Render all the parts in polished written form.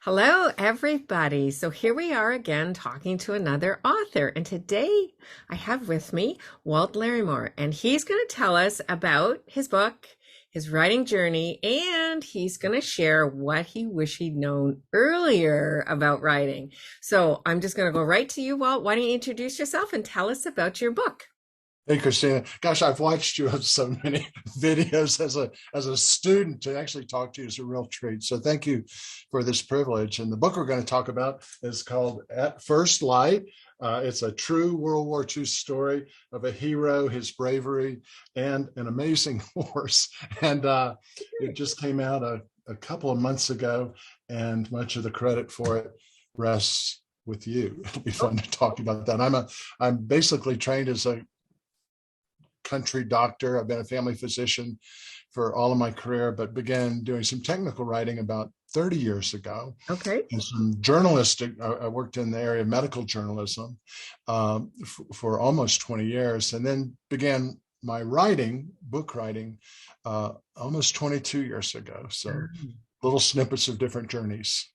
Hello, everybody. So here we are again talking to another author. And today I have with me Walt Larimore, and he's going to tell us about his book, his writing journey, and he's going to share what he wished he'd known earlier about writing. So I'm just going to go right to you, Walt. Why don't you introduce yourself and tell us about your book? Hey, Christina. Gosh, I've watched you on so many videos as a student. To actually talk to you is a real treat. So thank you for this privilege. And the book we're going to talk about is called At First Light. It's a true World War II story of a hero, his bravery, and an amazing horse. And it just came out a couple of months ago, and much of the credit for it rests with you. It'll be fun to talk about that. I'm basically trained as a country doctor. I've been a family physician for all of my career, but began doing some technical writing about 30 years ago. Okay. And some journalistic, I worked in the area of medical journalism for almost 20 years, and then began my book writing, almost 22 years ago. So little snippets of different journeys.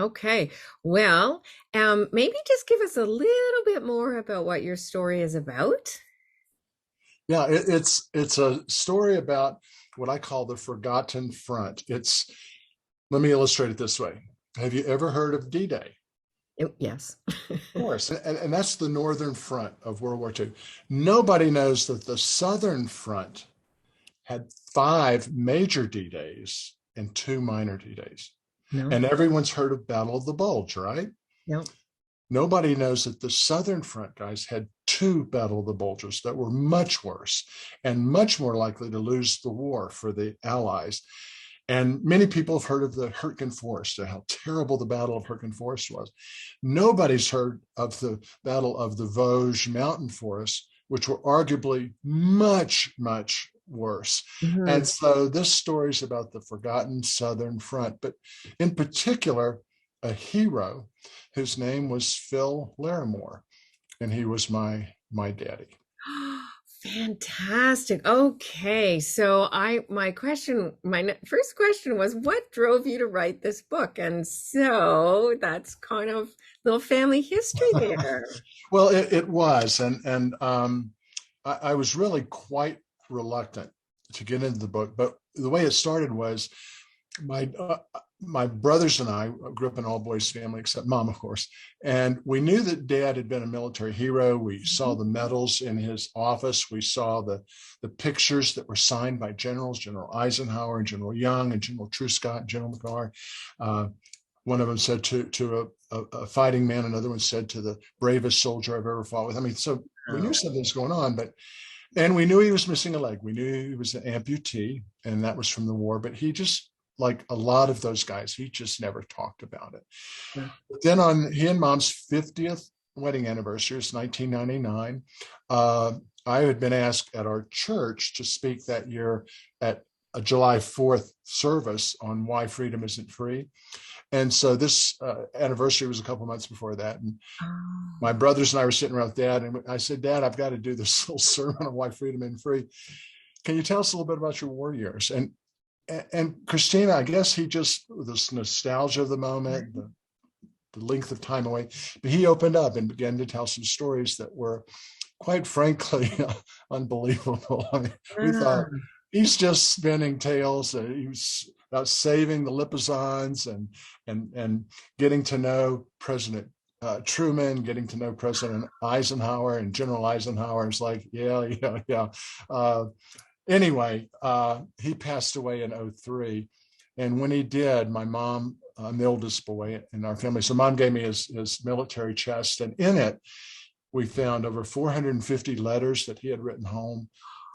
Okay. Well, maybe just give us a little bit more about what your story is about. Yeah, it's a story about what I call the forgotten front. Let me illustrate it this way. Have you ever heard of D-Day? Yes. Of course, and that's the northern front of World War II. Nobody knows that the southern front had five major D-Days and two minor D-Days. No. And everyone's heard of Battle of the Bulge, right? No. Nobody knows that the southern front guys had two Battle of the Bulges that were much worse and much more likely to lose the war for the Allies. And many people have heard of the Hurtgen Forest and how terrible the Battle of Hurtgen Forest was. Nobody's heard of the Battle of the Vosges Mountain Forest, which were arguably much, much worse. Mhm. And so this story is about the forgotten Southern Front, but in particular, a hero whose name was Phil Larimore, and he was my daddy. Fantastic. Okay. So first question was, what drove you to write this book? And so that's kind of little family history there. Well, it was, and I was really quite reluctant to get into the book, but the way it started was my my brothers and I grew up in an all boys family, except mom, of course. And we knew that dad had been a military hero. We saw the medals in his office. We saw the pictures that were signed by generals, General Eisenhower and General Young and General Truscott and General McCarr. One of them said to a fighting man, another one said to the bravest soldier I've ever fought with. I mean, so we knew Oh. something was going on, and we knew he was missing a leg. We knew he was an amputee, and that was from the war, but he just, like a lot of those guys, he just never talked about it. Yeah. But then on he and mom's 50th wedding anniversary, it's 1999, I had been asked at our church to speak that year at a July 4th service on why freedom isn't free. And so this anniversary was a couple months before that. And Oh. my brothers and I were sitting around with dad, and I said, Dad, I've got to do this little sermon on why freedom isn't free. Can you tell us a little bit about your war years? And Christina, I guess he just, this nostalgia of the moment, the length of time away, but he opened up and began to tell some stories that were, quite frankly, unbelievable. I mean, we thought he's just spinning tales. He was about saving the Lipizans and getting to know President Truman, getting to know President Eisenhower and General Eisenhower. It's like, yeah. Anyway, he passed away in '03. And when he did, my mom, I'm the oldest boy in our family. So mom gave me his military chest. And in it, we found over 450 letters that he had written home,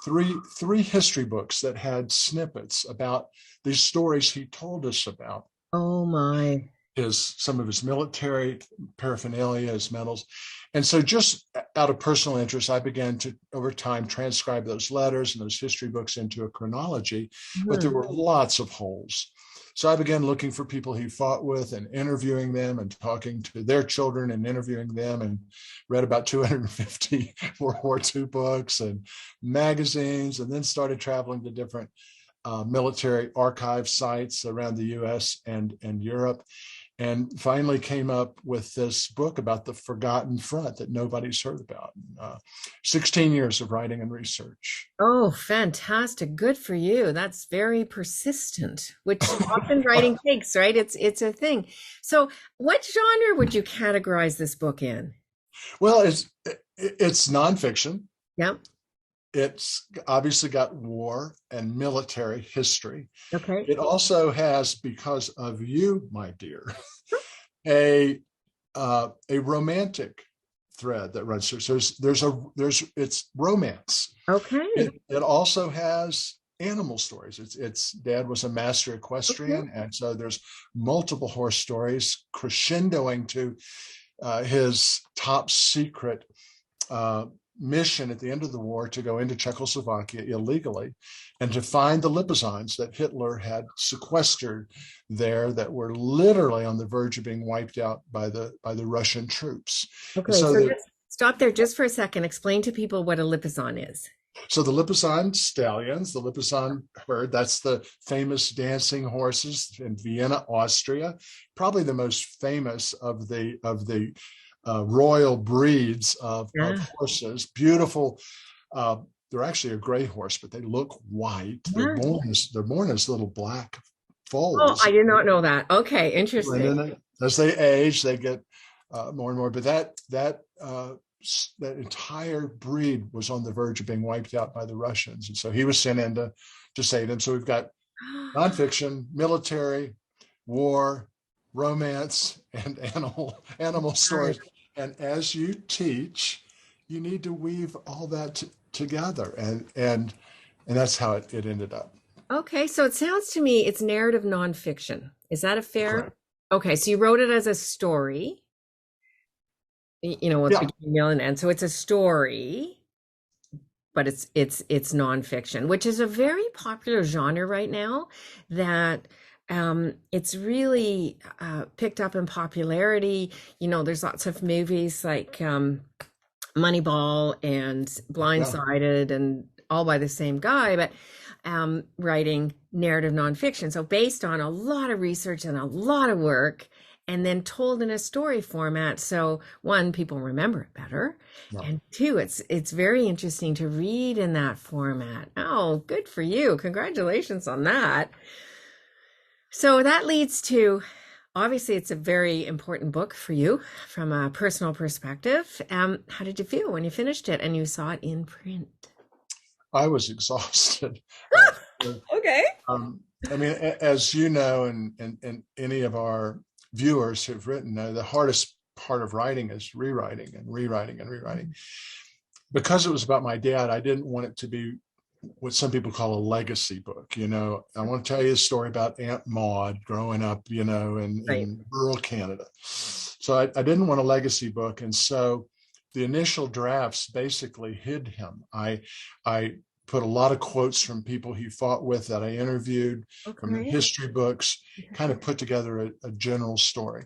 three history books that had snippets about these stories he told us about Oh my. some of his military paraphernalia, his medals. And so just out of personal interest, I began to, over time, transcribe those letters and those history books into a chronology, but there Mhm. were lots of holes. So I began looking for people he fought with and interviewing them and talking to their children and interviewing them, and read about 250 World War II books and magazines, and then started traveling to different military archive sites around the US and Europe, and finally came up with this book about the forgotten front that nobody's heard about. 16 years of writing and research. Oh, fantastic. Good for you. That's very persistent, which often writing takes, right? It's a thing. So, what genre would you categorize this book in? Well, it's nonfiction. Yep. It's obviously got war and military history. Okay. It also has, because of you, my dear, a romantic thread that runs through. So it's romance. Okay. It also has animal stories. Its dad was a master equestrian, Okay. and so there's multiple horse stories crescendoing to his top secret mission at the end of the war to go into Czechoslovakia illegally and to find the Lipizans that Hitler had sequestered there, that were literally on the verge of being wiped out by the Russian troops. Okay. So, So just stop there just for a second. Explain to people what a Lipizan is. so the Lipizan stallions, the Lipizan herd, that's the famous dancing horses in Vienna, Austria, probably the most famous of the royal breeds of horses. Beautiful. They're actually a gray horse, but they look white. They're born as little black foals. Oh, I did not know that. Okay, interesting. And then as they age, they get more and more. But that entire breed was on the verge of being wiped out by the Russians, and so he was sent in to save them. So we've got nonfiction, military, war, romance, and animal stories. And as you teach, you need to weave all that together, and that's how it ended up. Okay, so it sounds to me it's narrative nonfiction. Is that a fair? Correct. Okay, so you wrote it as a story. You know, with beginning, middle, and end. So it's a story, but it's nonfiction, which is a very popular genre right now. That it's really picked up in popularity. You know, there's lots of movies like Moneyball and Blindsided, and all by the same guy, but writing narrative nonfiction. So based on a lot of research and a lot of work, and then told in a story format. So one, people remember it better. Yeah. And two, it's very interesting to read in that format. Oh, good for you. Congratulations on that. So that leads to, obviously, it's a very important book for you from a personal perspective. How did you feel when you finished it and you saw it in print? I was exhausted. Okay. I mean, as you know, and any of our viewers who've written, the hardest part of writing is rewriting and rewriting and rewriting. Because it was about my dad, I didn't want it to be what some people call a legacy book. You know, I want to tell you a story about Aunt Maud growing up, you know, in rural Canada. So I didn't want a legacy book. And so the initial drafts basically hid him. I put a lot of quotes from people he fought with that I interviewed, from the history books, kind of put together a general story.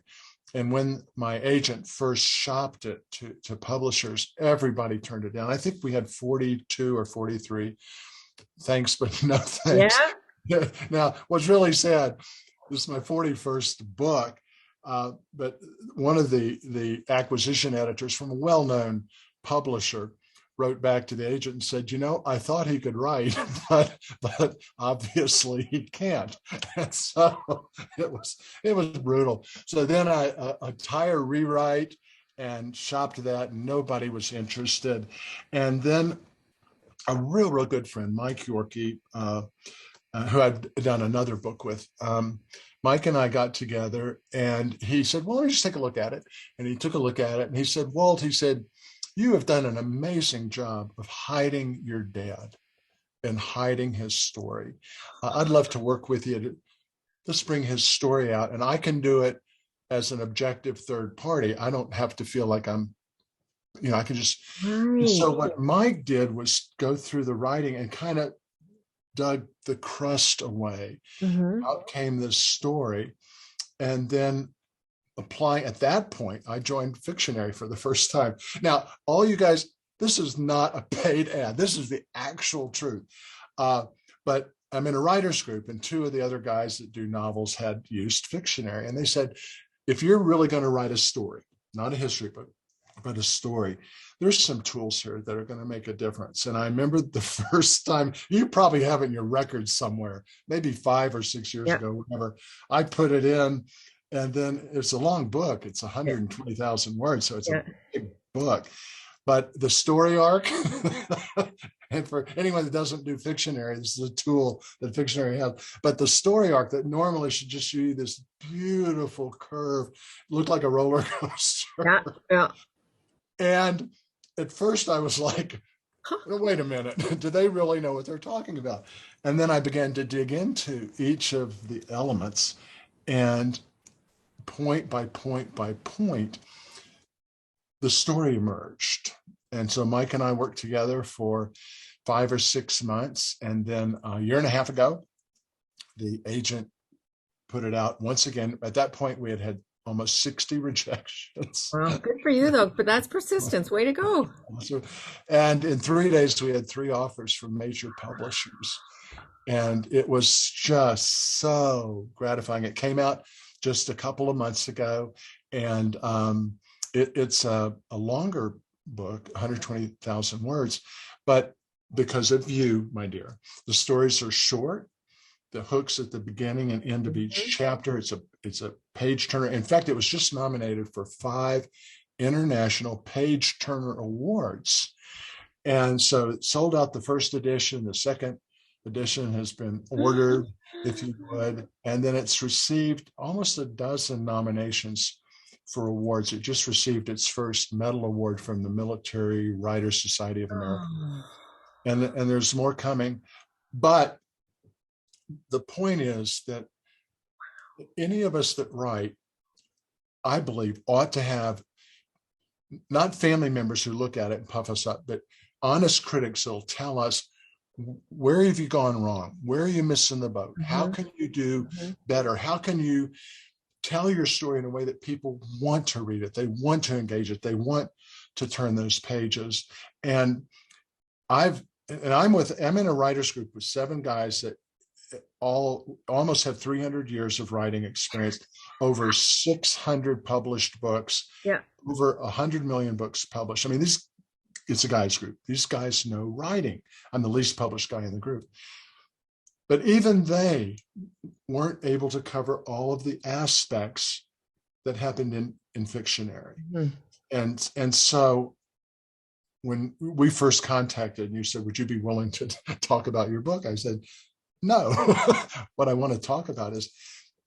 And when my agent first shopped it to publishers, everybody turned it down. I think we had 42 or 43 thanks, but no thanks. Yeah. Now, what's really sad, this is my 41st book, but one of the acquisition editors from a well-known publisher wrote back to the agent and said, you know, I thought he could write, but obviously he can't. And so it was brutal. So then a entire rewrite and shopped that, and nobody was interested. And then a real good friend, Mike Yorkie, who I've done another book with, Mike and I got together, and he said, well, let me just take a look at it. And he took a look at it, and he said, Walt, he said, you have done an amazing job of hiding your dad and hiding his story. I'd love to work with you to let's bring his story out, and I can do it as an objective third party. I don't have to feel like I'm, you know, I can just. Right. So what Mike did was go through the writing and kind of dug the crust away. Mm-hmm. Out came this story, and then applying at that point, I joined Fictionary for the first time. Now, all you guys, this is not a paid ad. This is the actual truth. But I'm in a writers group, and two of the other guys that do novels had used Fictionary. And they said, if you're really going to write a story, not a history book, but a story, there's some tools here that are going to make a difference. And I remember the first time, you probably have it in your records somewhere, maybe 5 or 6 years Yeah. ago, whenever I put it in. And then it's a long book. It's Yeah. 120,000 words. So it's a Yeah. big book. But the story arc, and for anyone that doesn't do Fictionary, this is a tool that Fictionary has. But the story arc that normally should just show you this beautiful curve, looked like a roller coaster. Yeah. Yeah. And at first I was like, Huh. well, wait a minute, do they really know what they're talking about? And then I began to dig into each of the elements, and point by point by point, the story emerged. And so Mike and I worked together for 5 or 6 months. And then a year and a half ago, the agent put it out once again. At that point, we had had almost 60 rejections. Well, good for you though, but that's persistence. Way to go. And in 3 days, we had 3 offers from major publishers. And it was just so gratifying. It came out just a couple of months ago. And it's a longer book, 120,000 words. But because of you, my dear, the stories are short. The hooks at the beginning and end of each chapter. It's a page turner. In fact, it was just nominated for 5 international page turner awards. And so it sold out the first edition. The second edition has been ordered, if you would. And then it's received almost a dozen nominations for awards. It just received its first medal award from the Military Writers Society of America. And there's more coming. But the point is that any of us that write, I believe, ought to have not family members who look at it and puff us up, but honest critics that'll tell us, where have you gone wrong? Where are you missing the boat? How can you do better? How can you tell your story in a way that people want to read it? They want to engage it. They want to turn those pages. And I'm in a writers group with 7 guys that all almost have 300 years of writing experience, over 600 published books, over 100 million books published. I mean, it's a guys group. These guys know writing. I'm the least published guy in the group. But even they weren't able to cover all of the aspects that happened in Fictionary. And so when we first contacted and you said, would you be willing to talk about your book? I said, no. What I want to talk about is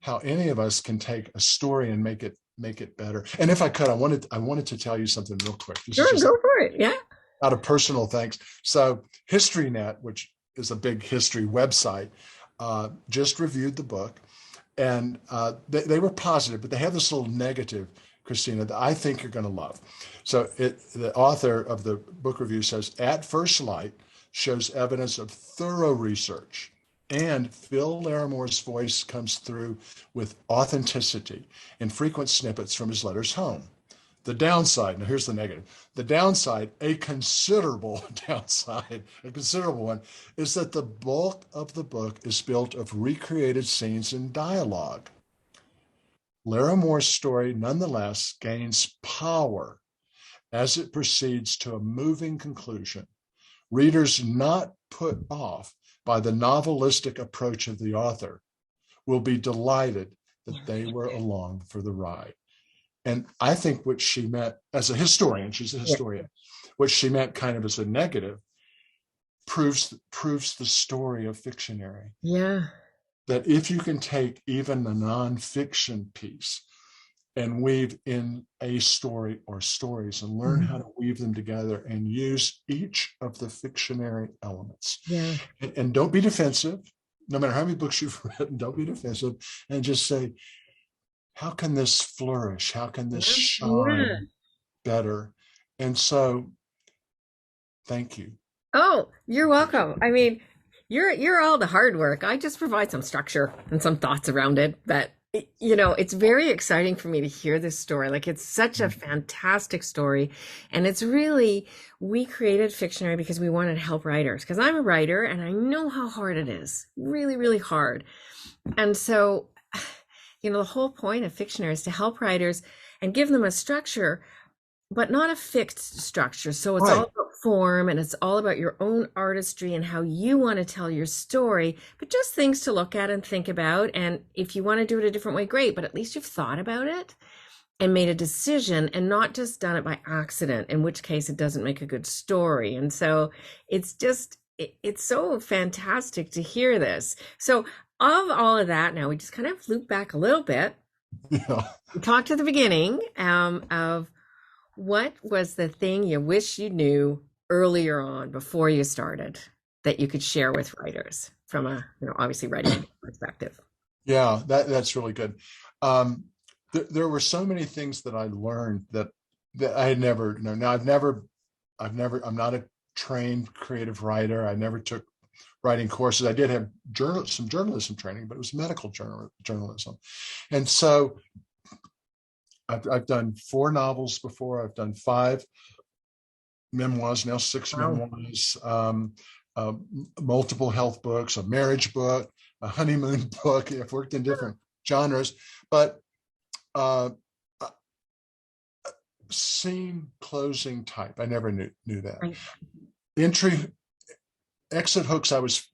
how any of us can take a story and make it better. And if I could, I wanted to tell you something real quick. Sure, go for it. Yeah. Out of personal thanks. So HistoryNet, which is a big history website, just reviewed the book, and they were positive, but they have this little negative, Christina, that I think you're going to love. So the author of the book review says, at first light, shows evidence of thorough research, and Phil Larimore's voice comes through with authenticity in frequent snippets from his letters home. The downside, now here's the negative, the downside, a considerable downside, a considerable one, is that the bulk of the book is built of recreated scenes and dialogue. Larimore's story nonetheless gains power as it proceeds to a moving conclusion. Readers not put off by the novelistic approach of the author will be delighted that they were along for the ride. And I think what she meant, as a historian, she's a historian, what she meant kind of as a negative proves the story of Fictionary. Yeah. That if you can take even the nonfiction piece and weave in a story or stories and learn how to weave them together and use each of the Fictionary elements. Yeah. And don't be defensive. No matter how many books you've written, don't be defensive, and just say, how can this flourish? How can this shine better? And so, thank you. Oh, you're welcome. I mean, you're all the hard work. I just provide some structure and some thoughts around it that It's very exciting for me to hear this story. Like, it's such a fantastic story. And it's really, we created Fictionary because we wanted to help writers. Because I'm a writer and I know how hard it is. Really, really hard. And so, the whole point of Fictionary is to help writers and give them a structure, but not a fixed structure. So it's all Right. about form and it's all about your own artistry and how you want to tell your story, but just things to look at and think about. And if you want to do it a different way, great, but at least you've thought about it and made a decision and not just done it by accident, in which case it doesn't make a good story. And so it's so fantastic to hear this. So of all of that, now we just kind of loop back a little bit. Yeah. We talked to the beginning of what was the thing you wish you knew earlier on before you started that you could share with writers from a, obviously writing perspective? Yeah, that's really good. There were so many things that I learned that I had never known. Now I'm not a trained creative writer. I never took writing courses. I did have some journalism training, but it was medical journalism. And so I've done 4 novels before. I've done 5 memoirs, now 6 Wow. memoirs, uh, multiple health books, a marriage book, a honeymoon book. I've worked in different genres, but uh, scene closing type, I never knew that. Right. Entry exit hooks, I was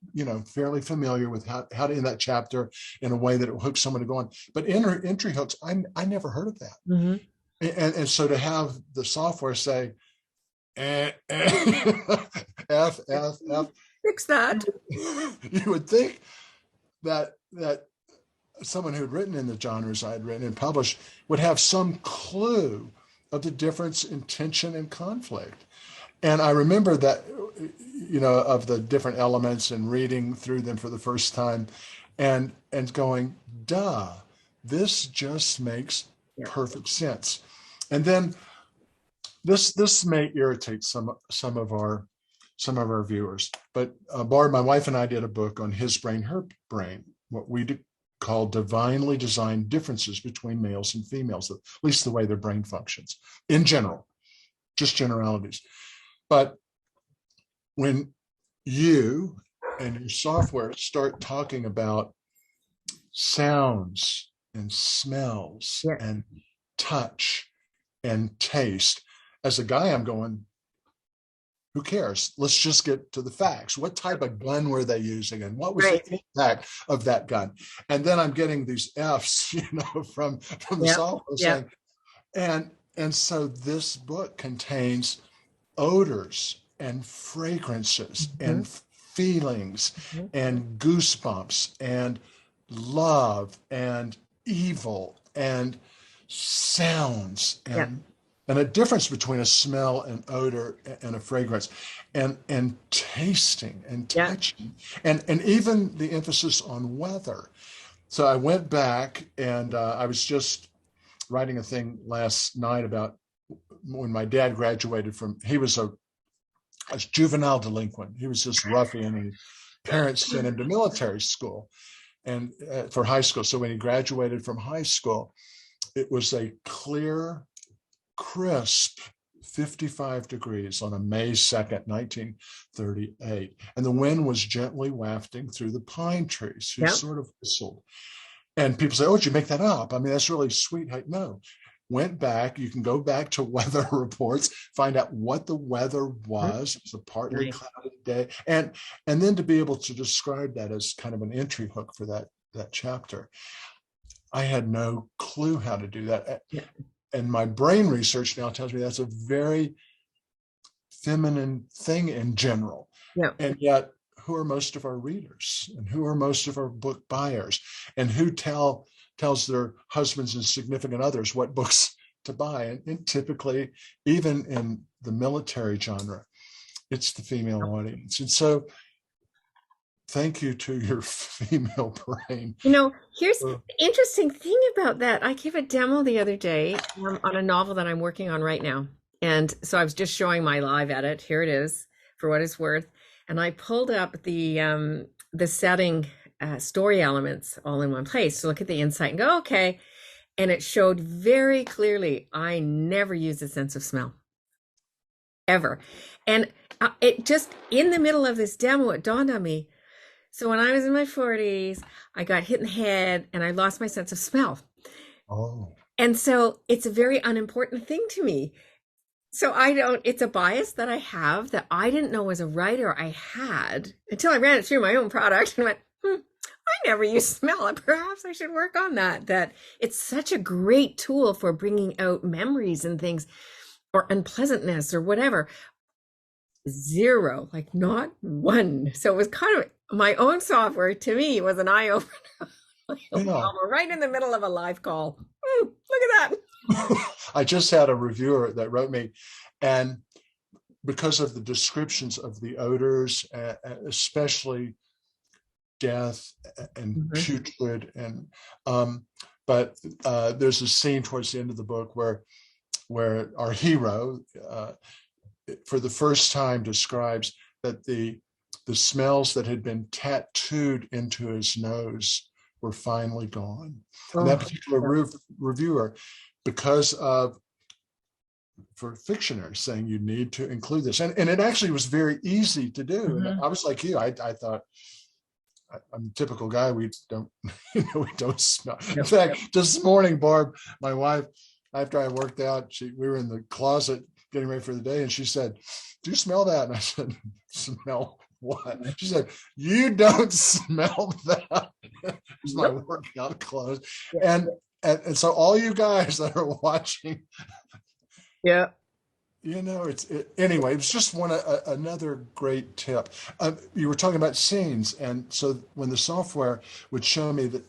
fairly familiar with how to end that chapter in a way that it will hook someone to go on. But entry hooks, I never heard of that. Mm-hmm. And so to have the software say F F F, Fix that. you would think that someone who had written in the genres I had written and published would have some clue of the difference in tension and conflict. And I remember that, of the different elements and reading through them for the first time and going, duh, this just makes Yeah. perfect sense. And then this may irritate some of our viewers, but Bard, my wife, and I did a book on His Brain, Her Brain, what we call divinely designed differences between males and females, at least the way their brain functions in general, just generalities. But when you and your software start talking about sounds and smells Yeah. and touch and taste, as a guy, I'm going, who cares? Let's just get to the facts. What type of gun were they using, and what was Right. the impact of that gun? And then I'm getting these F's, from the Yeah. software Yeah. saying, and so this book contains odors and fragrances Mm-hmm. and feelings Mm-hmm. and goosebumps and love and evil and sounds Yeah. and a difference between a smell and odor and a fragrance and tasting and Yeah. touching and even the emphasis on weather. So I went back and I was just writing a thing last night about when my dad graduated from, he was a juvenile delinquent. He was just ruffian, and parents sent him to military school and for high school. So when he graduated from high school, it was a clear, crisp 55 degrees on a May 2nd, 1938. And the wind was gently wafting through the pine trees. He Yeah. sort of whistled. And people say, oh, did you make that up? I mean, that's really sweet. No, went back. You can go back to weather reports, find out what the weather was. It was a partly Nice. cloudy day. And then to be able to describe that as kind of an entry hook for that chapter. I had no clue how to do that. Yeah. And my brain research now tells me that's a very feminine thing in general. Yeah. And yet, who are most of our readers, and who are most of our book buyers, and who tells their husbands and significant others what books to buy? And typically, even in the military genre, it's the female audience. And so thank you to your female brain. Here's the interesting thing about that. I gave a demo the other day on a novel that I'm working on right now. And so I was just showing my live edit. Here it is, for what it's worth. And I pulled up the setting story elements all in one place to look at the insight and go, okay. And it showed very clearly I never used a sense of smell ever. And it just in the middle of this demo, it dawned on me. So when I was in my 40s, I got hit in the head and I lost my sense of smell. Oh. And so it's a very unimportant thing to me. So it's a bias that I have that I didn't know as a writer I had until I ran it through my own product and went, I never use smell. Perhaps I should work on that. That it's such a great tool for bringing out memories and things or unpleasantness or whatever. Zero, like not one. So it was kind of my own software to me was an eye opener. We're right in the middle of a live call. Look at that. I just had a reviewer that wrote me, and because of the descriptions of the odors, especially death and putrid, and but there's a scene towards the end of the book where our hero, for the first time, describes that the smells that had been tattooed into his nose were finally gone. And that particular reviewer, because of for Fictionary saying you need to include this, and it actually was very easy to do. And I was like you, I thought I'm a typical guy. We don't, we don't smell. In fact, this morning, Barb, my wife, after I worked out, we were in the closet getting ready for the day, and she said, "Do you smell that?" And I said, "Smell what?" She said, "You don't smell that." It's my workout clothes, and so all you guys that are watching, yeah. Anyway, it was just another great tip. You were talking about scenes, and so when the software would show me that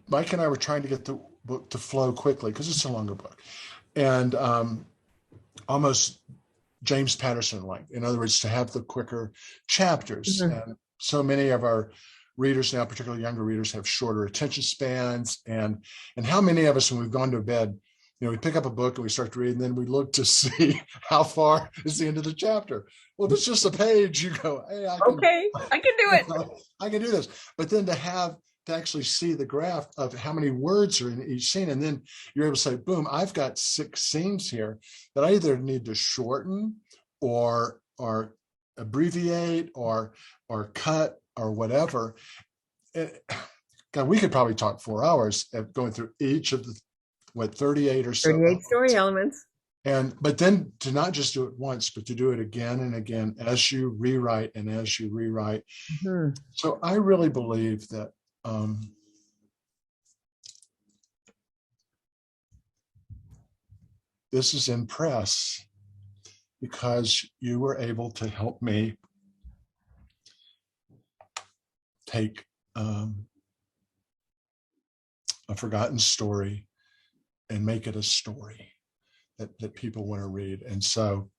Mike and I were trying to get the book to flow quickly because it's a longer book, and almost James Patterson like, in other words, to have the quicker chapters. And so many of our readers now, particularly younger readers, have shorter attention spans, and how many of us, when we've gone to bed, we pick up a book and we start to read, and then we look to see how far is the end of the chapter. Well, if it's just a page, you go, "Hey, I can do it. I can do this." But then to actually see the graph of how many words are in each scene, and then you're able to say, "Boom, I've got 6 scenes here that I either need to shorten or abbreviate or cut or whatever." God, we could probably talk 4 hours of going through each of the 38 or so 38 story elements. But then to not just do it once, but to do it again and again as you rewrite and as you rewrite. So I really believe that this is in press because you were able to help me take a forgotten story and make it a story that people want to read. And so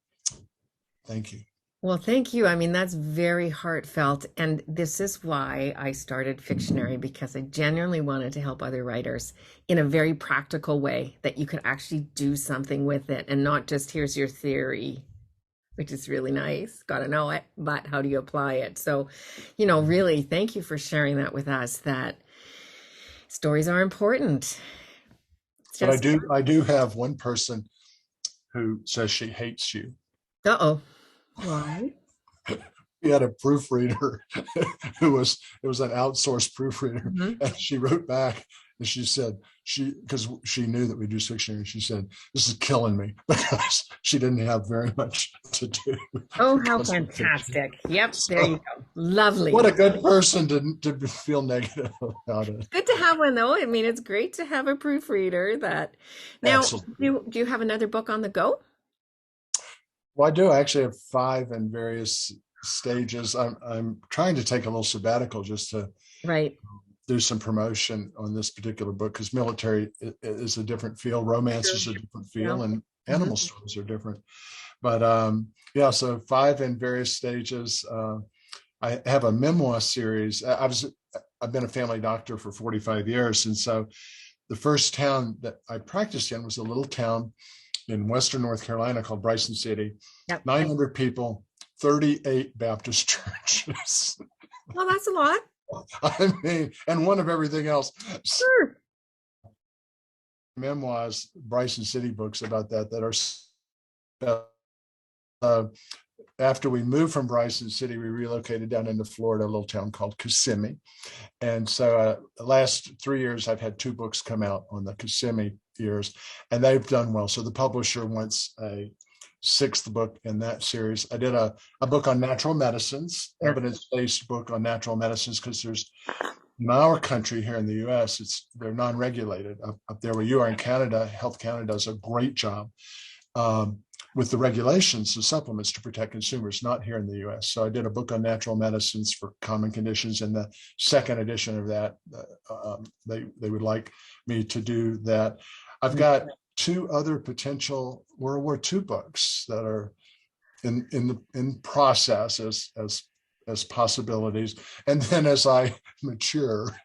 thank you. Well, thank you. I mean, that's very heartfelt. And this is why I started Fictionary, because I genuinely wanted to help other writers in a very practical way that you could actually do something with it and not just here's your theory, which is really nice. Got to know it, but how do you apply it? So, really, thank you for sharing that with us, that stories are important. But I do have one person who says she hates you. Uh-oh. Why? We had a proofreader it was an outsourced proofreader, and she wrote back and she said because she knew that we do Fictionary, she said, "This is killing me," because she didn't have very much to do. Oh, how fantastic. Yep, there you go. Lovely. What a good person to feel negative about it. Good to have one, though. I mean, it's great to have a proofreader that. Now, do you have another book on the go? Well, I do. I actually have 5 in various stages. I'm trying to take a little sabbatical just to do some promotion on this particular book, because military is a different feel, romance is a different feel, and animal stories are different. But so 5 in various stages. I have a memoir series. I've been a family doctor for 45 years, and so the first town that I practiced in was a little town in Western North Carolina called Bryson City. 900 people, 38 Baptist churches. Well, that's a lot. I mean, and one of everything else. Sure. Memoirs, Bryson City books about that are uh, after we moved from Bryson City, we relocated down into Florida, a little town called Kissimmee. And so the last 3 years, I've had two books come out on the Kissimmee years, and they've done well. So the publisher wants a sixth book in that series. I did a book on natural medicines, Yeah. evidence-based book on natural medicines, because there's in our country here in the US, they're non-regulated. Up there where you are in Canada, Health Canada does a great job with the regulations, the supplements to protect consumers, not here in the US. So I did a book on natural medicines for common conditions. In the second edition of that, they would like me to do that. I've got two other potential World War II books that are in process as possibilities. And then as I mature,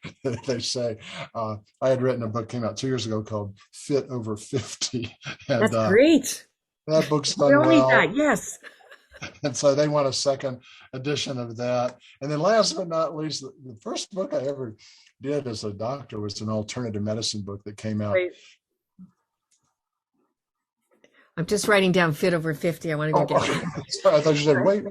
they say, I had written a book, came out 2 years ago, called Fit Over 50. And That's great. that book's We done all need well. that. Yes. And so they want a second edition of that. And then last but not least, the first book I ever did as a doctor was an alternative medicine book that came out. Wait. I'm just writing down Fit Over 50. I wanted to get Sorry, I thought you said, wait.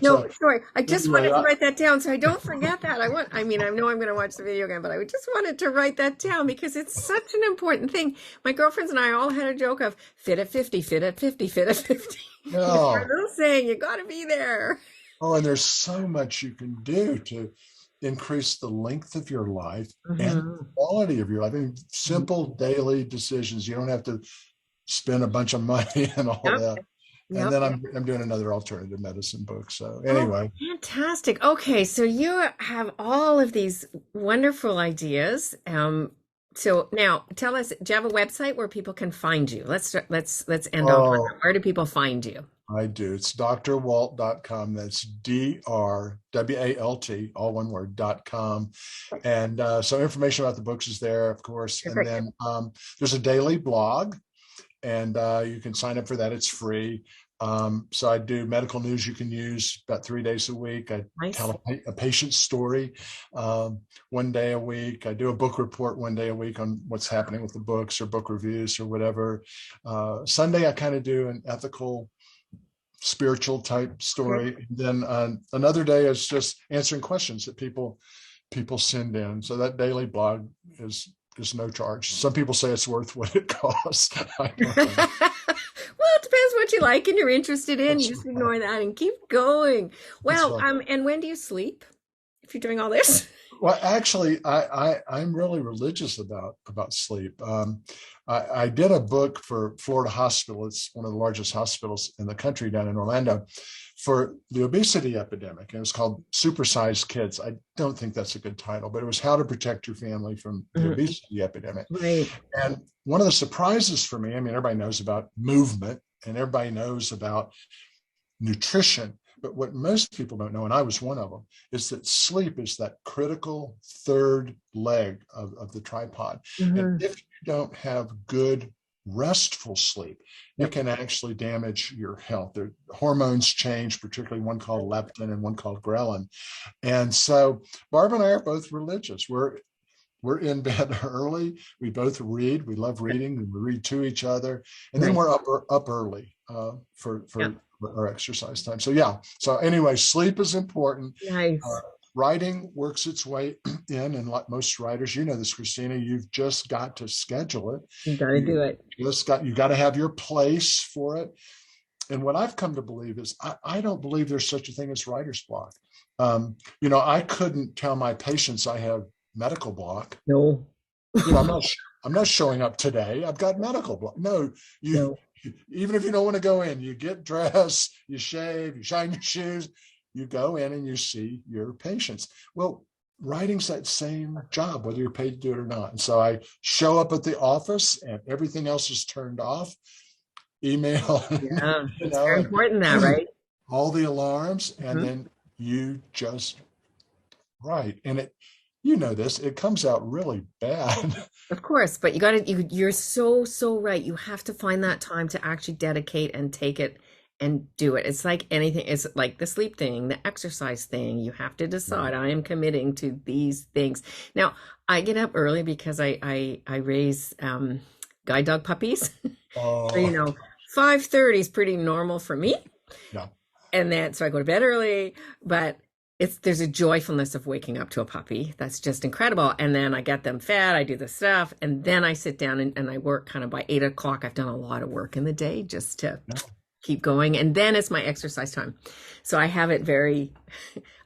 No, So, sorry. I just wanted anyway, to write that down so I don't forget that. I know I'm going to watch the video again, but I just wanted to write that down because it's such an important thing. My girlfriends and I all had a joke of fit at 50, fit at 50, fit at 50. No. Our little saying, you got to be there. Oh, and there's so much you can do to increase the length of your life and the quality of your life. I mean, simple daily decisions. You don't have to spend a bunch of money and all that. And then I'm doing another alternative medicine book. So anyway. Oh, fantastic. Okay, so you have all of these wonderful ideas. So now tell us, do you have a website where people can find you? Let's end off on that. Where do people find you? I do. It's drwalt.com. That's DRWALT, all one word, .com. And so information about the books is there, of course. Perfect. And then there's a daily blog, and you can sign up for that. It's free. So I do medical news you can use about 3 days a week. I tell a patient story 1 day a week. I do a book report 1 day a week on what's happening with the books or book reviews or whatever. Sunday, I kind of do an ethical, spiritual type story. Okay. Then another day is just answering questions that people send in. So that daily blog is no charge. Some people say it's worth what it costs. I don't know. Well, it depends what you like and you're interested in. You just ignore that and keep going. Well, and when do you sleep if you're doing all this? Well, actually, I'm really religious about sleep. I did a book for Florida Hospital. It's one of the largest hospitals in the country down in Orlando for the obesity epidemic. And it was called Supersized Kids. I don't think that's a good title, but it was how to protect your family from the obesity epidemic. Right. And one of the surprises for me, I mean, everybody knows about movement and everybody knows about nutrition. But what most people don't know, and I was one of them, is that sleep is that critical third leg of the tripod. And if you don't have good, restful sleep, it can actually damage your health. The hormones change, particularly one called leptin and one called ghrelin. And so Barb and I are both religious. We're in bed early. We both read. We love reading. We read to each other. And then we're up early for our exercise time. So yeah. So anyway, sleep is important. Nice. Writing works its way in, and like most writers, you know this, Christina, you've just got to schedule it. You got to do it. You got to have your place for it. And what I've come to believe is I don't believe there's such a thing as writer's block. I couldn't tell my patients I have medical block. No. I'm not showing up today. I've got medical block. No. Even if you don't want to go in, you get dressed, you shave, you shine your shoes, you go in and you see your patients. Well, writing's that same job, whether you're paid to do it or not. And so I show up at the office and everything else is turned off. Email. Yeah, it's very important that, right? All the alarms, and then you just write. And it comes out really bad. Of course, but you're so right. You have to find that time to actually dedicate and take it and do it. It's like anything. It's like the sleep thing, the exercise thing. You have to decide, Right. I am committing to these things. Now, I get up early because I raise guide dog puppies. So, Oh, 5:30 is pretty normal for me. yeah. And then so I go to bed early, but there's a joyfulness of waking up to a puppy that's just incredible. And then I get them fed, I do the stuff, and then I sit down and I work kind of by 8 o'clock. I've done a lot of work in the day just to No. keep going. And then it's my exercise time. So I have it very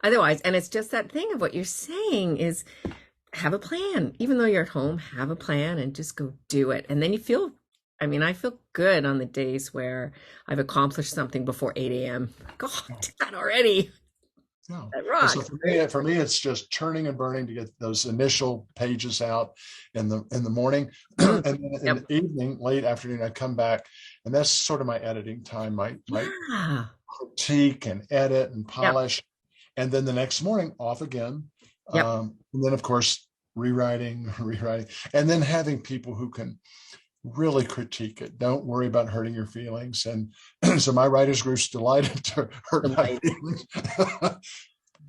otherwise. And it's just that thing of what you're saying is have a plan. Even though you're at home, have a plan and just go do it. And then I feel good on the days where I've accomplished something before 8 a.m. God, I did that already. No. That And so rocks. for me, it's just churning and burning to get those initial pages out in the morning, Mm, and then in yep. the evening, late afternoon, I come back, and that's sort of my editing time, my Yeah. critique and edit and Yep. polish, and then the next morning off again, Yep. and then of course rewriting, rewriting, and then having people who can really critique it. Don't worry about hurting your feelings. And so my writers group's delighted to hurt my Delight. feelings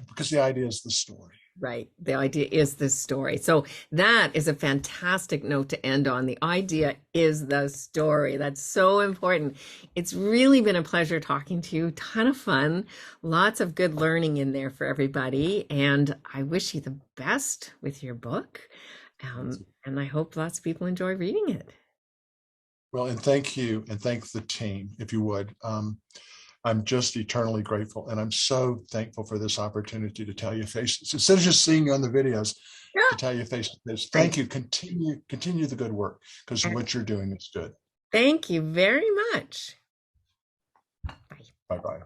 because the idea is the story. Right. The idea is the story. So that is a fantastic note to end on. The idea is the story. That's so important. It's really been a pleasure talking to you. Ton of fun. Lots of good learning in there for everybody. And I wish you the best with your book. And I hope lots of people enjoy reading it. Well, and thank you, and thank the team, if you would. I'm just eternally grateful, and I'm so thankful for this opportunity to tell you face instead of just seeing you on the videos, Yeah. to tell you face to face. Great. Thank you. Continue the good work because And what you're doing is good. thank you very much. Bye. Bye bye.